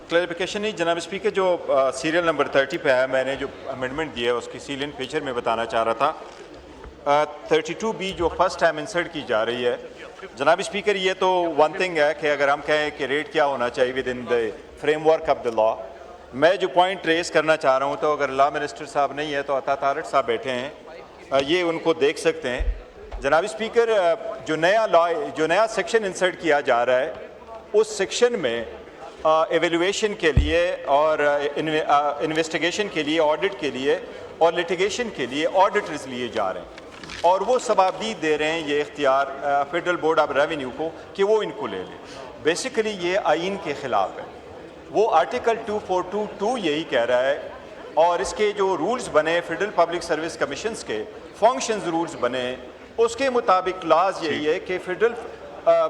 Clarification नहीं जनाब speaker, जो सीरियल नंबर 30 पे है, मैंने जो अमेंडमेंट दिया है उसकी सीलियन फीचर में बताना चाह रहा था। 32B जो फर्स्ट टाइम इंसर्ट की जा रही है जनाब स्पीकर, ये तो वन थिंग है कि अगर हम कहें कि रेट क्या होना चाहिए with in the framework of the law, मैं जो पॉइंट रेस करना चाह रहा हूँ, तो अगर लॉ मिनिस्टर साहब नहीं है तो अता तारड़ साहब बैठे हैं, ये उनको देख सकते हैं। जनाब स्पीकर, जो नया सेक्शन इंसर्ट किया जा रहा है, उस सेक्शन में एवेल्युएशन के लिए और इन्वेस्टिगेशन के लिए, ऑडिट के लिए और लिटिगेशन के लिए ऑडिटर्स लिए जा रहे हैं, और वो सबाबदीद दे रहे हैं ये इख्तियार फेडरल बोर्ड ऑफ रेवेन्यू को कि वो इनको ले लें। बेसिकली ये आइन के ख़िलाफ़ है। वो आर्टिकल 2422 यही कह रहा है, और इसके जो रूल्स बने फेडरल पब्लिक सर्विस कमीशंस के फंक्शंस रूल्स बने, उसके मुताबिक क्लास यही है कि फेडरल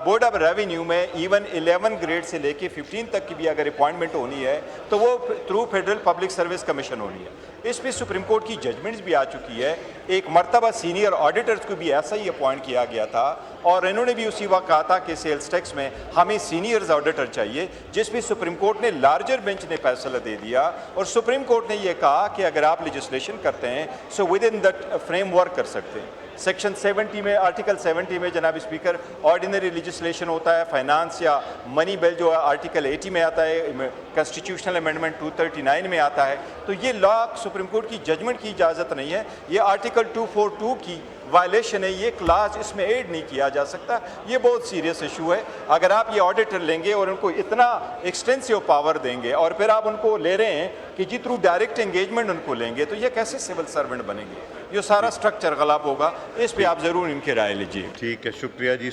बोर्ड ऑफ रेवेन्यू में इवन 11 ग्रेड से लेके 15 तक की भी अगर अपॉइंटमेंट होनी है तो वो through federal public service commission होनी है। इस पर सुप्रीम कोर्ट की जजमेंट्स भी आ चुकी है। एक मरतबा सीनियर ऑडिटर्स को भी ऐसा ही अपॉइंट किया गया था, और इन्होंने भी उसी वक्त कहा था कि सेल्स टैक्स में हमें सीनियर्स ऑडिटर चाहिए, जिस पर सुप्रीम कोर्ट ने लार्जर बेंच ने फैसला दे दिया, और सुप्रीम कोर्ट ने यह कहा कि अगर आप लेजिस्लेशन करते हैं so with in that framework कर सकते हैं। सेक्शन 70 में, आर्टिकल 70 में जनाब स्पीकर ऑर्डिनरी लेजिस्लेशन होता है, फाइनेंस या मनी बिल जो आर्टिकल 80 में आता है, कॉन्स्टिट्यूशनल अमेंडमेंट 239 में आता है। तो ये लॉ सुप्रीम कोर्ट की जजमेंट की इजाज़त नहीं है, ये आर्टिकल 242 की वायलेशन है, ये क्लास इसमें ऐड नहीं किया जा सकता। ये बहुत सीरियस इशू है। अगर आप ये ऑडिटर लेंगे और उनको इतना एक्सटेंसिव पावर देंगे और फिर आप उनको ले रहे हैं कि जी थ्रू डायरेक्ट एंगेजमेंट उनको लेंगे, तो ये कैसे सिविल सर्वेंट बनेंगे? ये सारा स्ट्रक्चर गलत होगा। इस पे आप ज़रूर इनकी राय लीजिए। ठीक है, शुक्रिया जी।